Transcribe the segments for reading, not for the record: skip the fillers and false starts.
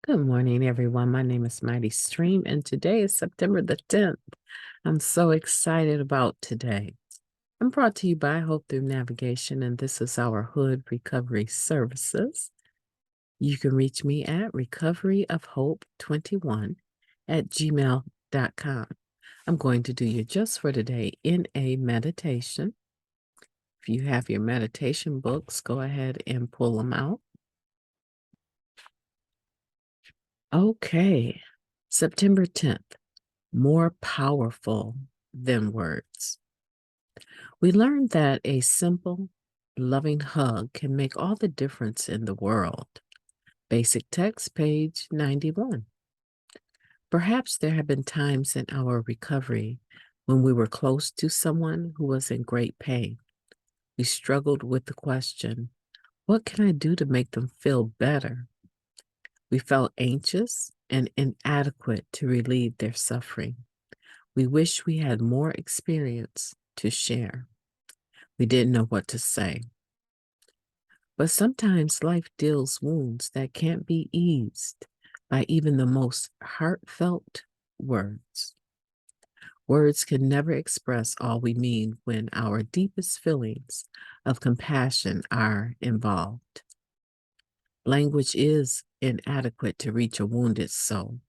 Good morning, everyone. My name is MightyStream, and today is September the 10th. I'm so excited about today. I'm brought to you by Hope Through Navigation, and this is our Hood Recovery Services. You can reach me at recoveryofhope21@gmail.com. I'm going to do your just for today in a meditation. If you have your meditation books, go ahead and pull them out. Okay, September 10th. More powerful than words. We learned that a simple, loving hug can make all the difference in the world. Basic text, page 91. Perhaps there have been times in our recovery when we were close to someone who was in great pain. We struggled with the question, what can I do to make them feel better? We felt anxious and inadequate to relieve their suffering. We wish we had more experience to share. We didn't know what to say. But sometimes life deals wounds that can't be eased by even the most heartfelt words. Words can never express all we mean when our deepest feelings of compassion are involved. Language is inadequate to reach a wounded soul,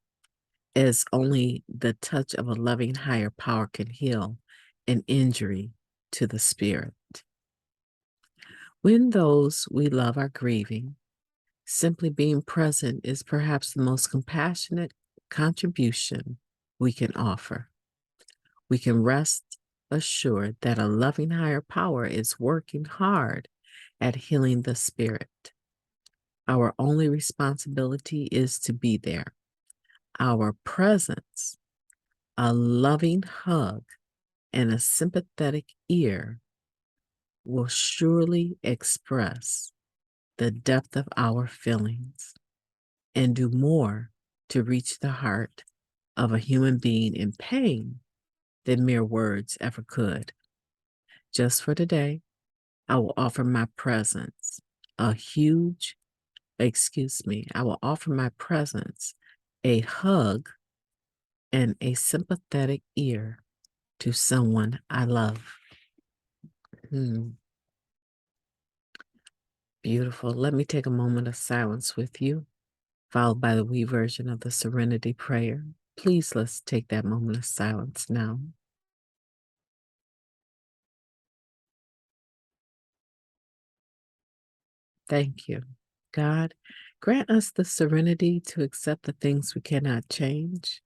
as only the touch of a loving higher power can heal an injury to the spirit. When those we love are grieving, simply being present is perhaps the most compassionate contribution we can offer. We can rest assured that a loving higher power is working hard at healing the spirit. Our only responsibility is to be there. Our presence, a loving hug, and a sympathetic ear will surely express the depth of our feelings and do more to reach the heart of a human being in pain than mere words ever could. Just for today, I will offer my presence, I will offer my presence, a hug, and a sympathetic ear to someone I love. Beautiful. Let me take a moment of silence with you, followed by the wee version of the Serenity Prayer. Please let's take that moment of silence now. Thank you. God, grant us the serenity to accept the things we cannot change,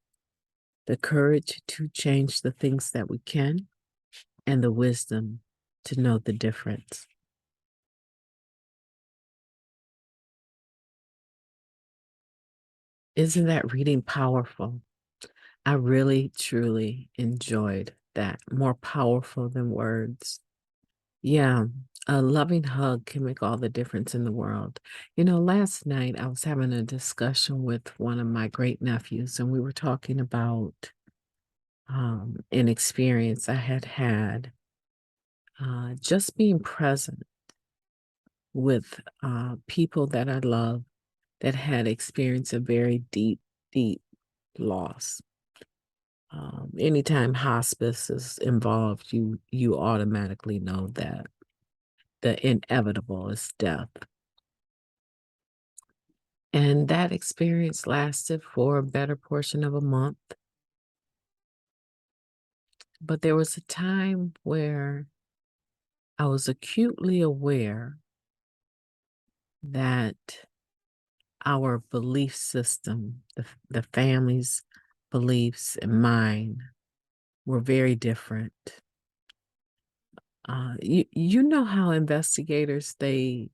the courage to change the things that we can, and the wisdom to know the difference. Isn't that reading powerful? I really, truly enjoyed that. More powerful than words. Yeah, a loving hug can make all the difference in the world. Last night I was having a discussion with one of my great nephews, and we were talking about an experience I had had just being present with people that I love that had experienced a very deep, deep loss. Anytime hospice is involved, you automatically know that the inevitable is death. And that experience lasted for a better portion of a month. But there was a time where I was acutely aware that our belief system, the family's beliefs and mine, were very different. You know how investigators, they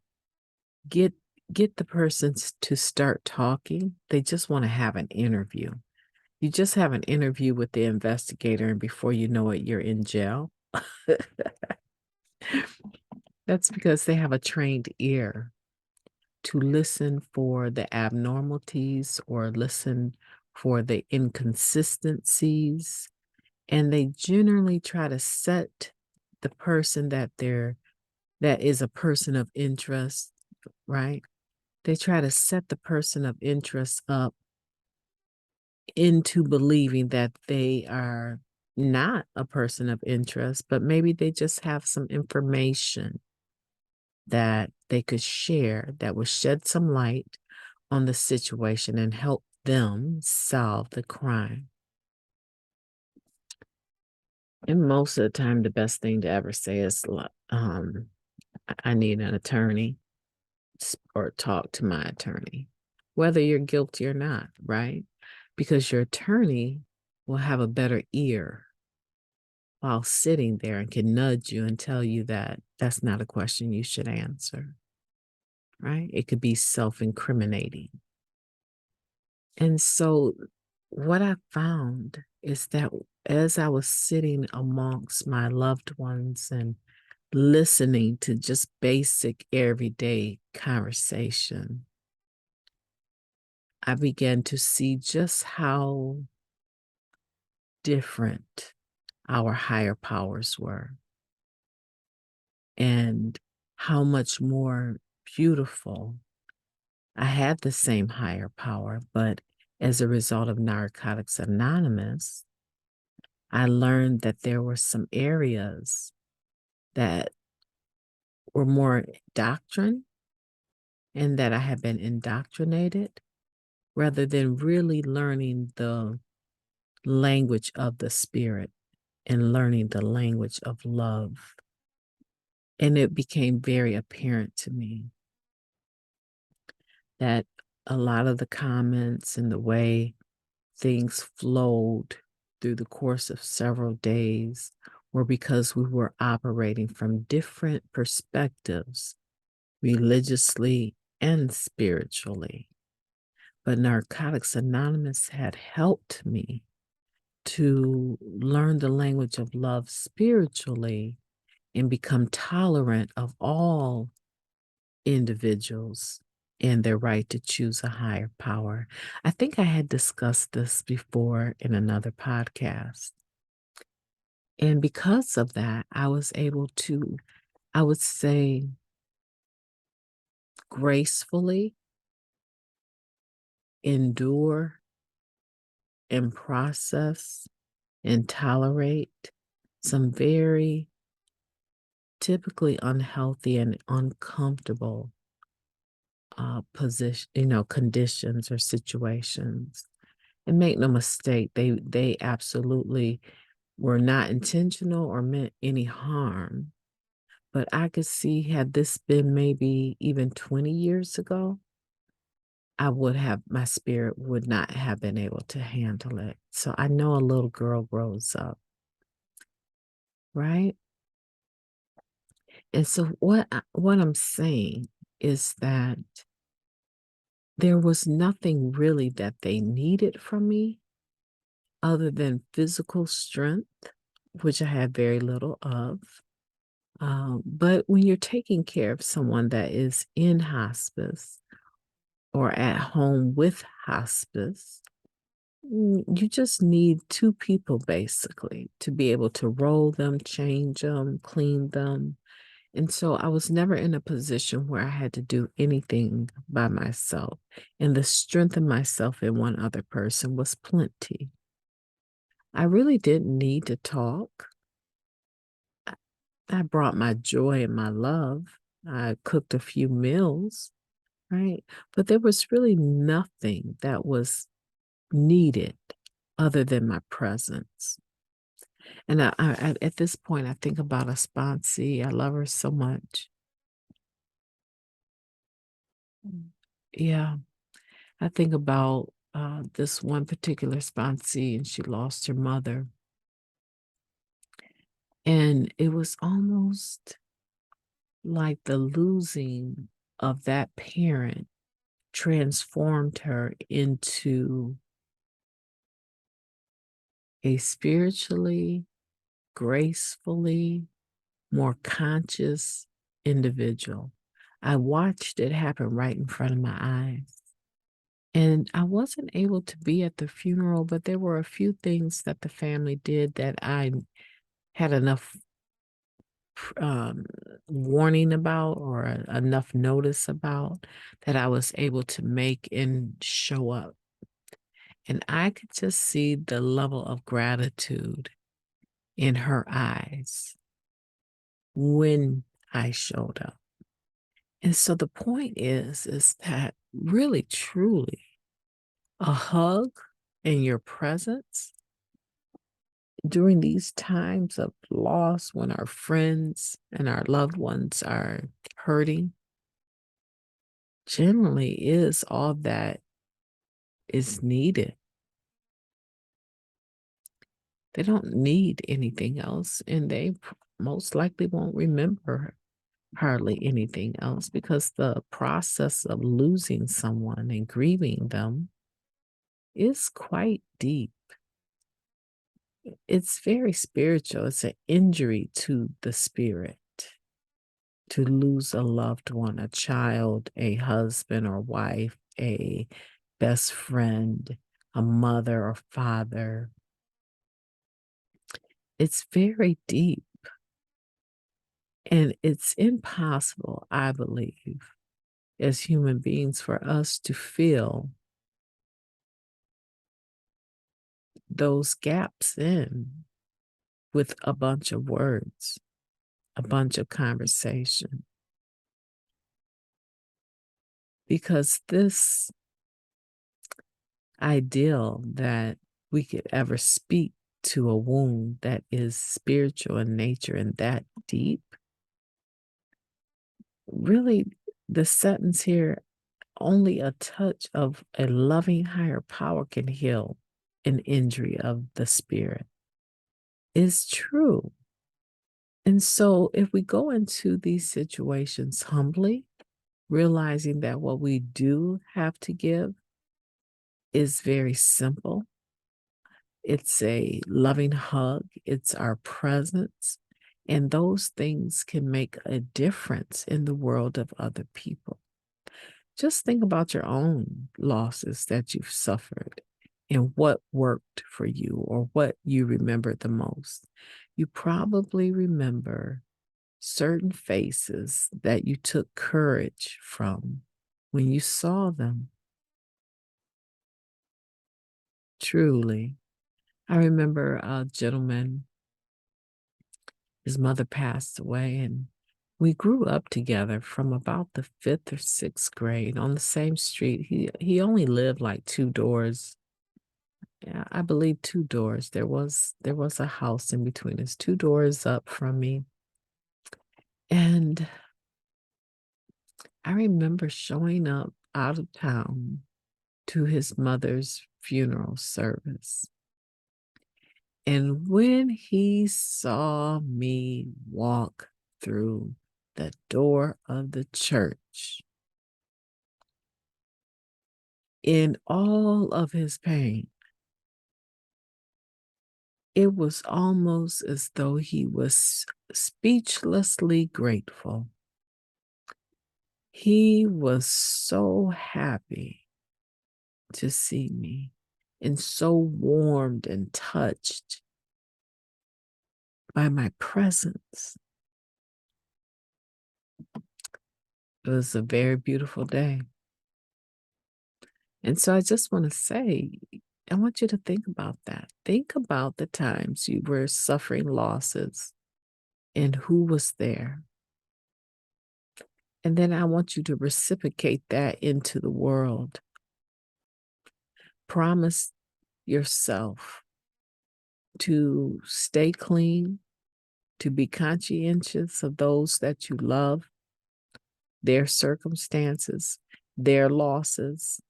get the persons to start talking. They just want to have an interview. You just have an interview with the investigator, and before you know it, you're in jail. That's because they have a trained ear to listen for the abnormalities or listen for the inconsistencies. And they generally try to set the person that is a person of interest, right? They try to set the person of interest up into believing that they are not a person of interest, but maybe they just have some information that they could share that would shed some light on the situation and help them solve the crime. And most of the time, the best thing to ever say is, I need an attorney or talk to my attorney, whether you're guilty or not, right? Because your attorney will have a better ear while sitting there and can nudge you and tell you that that's not a question you should answer, right? It could be self incriminating. And so, what I found is that as I was sitting amongst my loved ones and listening to just basic everyday conversation, I began to see just how different our higher powers were and how much more beautiful. I had the same higher power, but as a result of Narcotics Anonymous, I learned that there were some areas that were more doctrine and that I had been indoctrinated rather than really learning the language of the spirit and learning the language of love. And it became very apparent to me that a lot of the comments and the way things flowed through the course of several days were because we were operating from different perspectives, religiously and spiritually. But Narcotics Anonymous had helped me to learn the language of love spiritually and become tolerant of all individuals and their right to choose a higher power. I think I had discussed this before in another podcast. And because of that, I was able to, I would say, gracefully endure and process and tolerate some very typically unhealthy and uncomfortable conditions or situations. And make no mistake, they absolutely were not intentional or meant any harm. But I could see had this been maybe even 20 years ago, my spirit would not have been able to handle it. So I know a little girl grows up, right? And so what I'm saying is that there was nothing really that they needed from me other than physical strength, which I had very little of. But when you're taking care of someone that is in hospice or at home with hospice, you just need two people basically to be able to roll them, change them, clean them. And so I was never in a position where I had to do anything by myself. And the strength of myself and one other person was plenty. I really didn't need to talk. I brought my joy and my love. I cooked a few meals, right? But there was really nothing that was needed other than my presence. And at this point, I think about a sponsee. I love her so much. Yeah, I think about this one particular sponsee, and she lost her mother. And it was almost like the losing of that parent transformed her into a spiritually, gracefully, more conscious individual. I watched it happen right in front of my eyes. And I wasn't able to be at the funeral, but there were a few things that the family did that I had enough um, warning about or enough notice about that I was able to make and show up. And I could just see the level of gratitude in her eyes when I showed up. And so the point is that really, truly, a hug in your presence during these times of loss when our friends and our loved ones are hurting generally is all that is needed. They don't need anything else, and they most likely won't remember hardly anything else because the process of losing someone and grieving them is quite deep. It's very spiritual. It's an injury to the spirit to lose a loved one, a child, a husband or wife, a best friend, a mother or father. It's very deep. And it's impossible, I believe, as human beings for us to fill those gaps in with a bunch of words, a bunch of conversation. Because this ideal that we could ever speak to a wound that is spiritual in nature and that deep, really, the sentence here only a touch of a loving higher power can heal an injury of the spirit is true. And so if we go into these situations humbly, realizing that what we do have to give is very simple. It's a loving hug, it's our presence, and those things can make a difference in the world of other people. Just think about your own losses that you've suffered and what worked for you or what you remember the most. You probably remember certain faces that you took courage from when you saw them. Truly. I remember a gentleman, his mother passed away, and we grew up together from about the fifth or sixth grade on the same street. He only lived like two doors. Yeah, I believe two doors. There was a house in between us, two doors up from me. And I remember showing up out of town to his mother's funeral service. And when he saw me walk through the door of the church, in all of his pain, it was almost as though he was speechlessly grateful. He was so happy to see me and so warmed and touched by my presence. It was a very beautiful day. And so I just want to say, I want you to think about that. Think about the times you were suffering losses and who was there. And then I want you to reciprocate that into the world. Promise yourself to stay clean, to be conscientious of those that you love, their circumstances, their losses,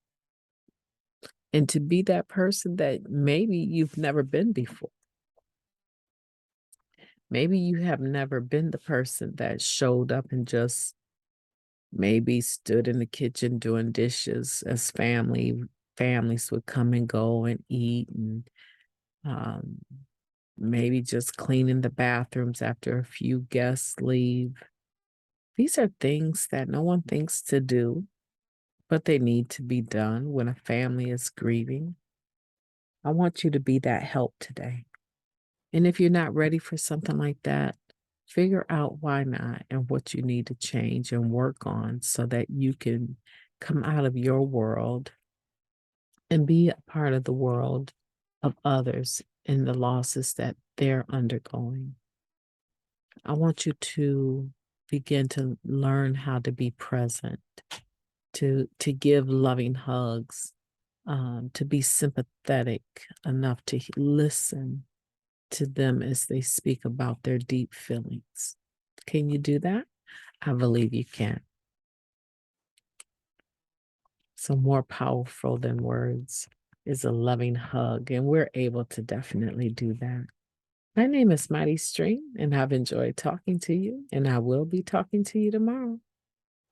and to be that person that maybe you've never been before. Maybe you have never been the person that showed up and just maybe stood in the kitchen doing dishes as families would come and go and eat, and um, maybe just cleaning the bathrooms after a few guests leave. These are things that no one thinks to do, but they need to be done when a family is grieving. I want you to be that help today. And if you're not ready for something like that, Figure out why not and what you need to change and work on so that you can come out of your world and be a part of the world of others in the losses that they're undergoing. I want you to begin to learn how to be present, to give loving hugs, to be sympathetic enough to listen to them as they speak about their deep feelings. Can you do that? I believe you can. So, more powerful than words is a loving hug, and we're able to definitely do that. My name is MightyStream, and I've enjoyed talking to you, and I will be talking to you tomorrow.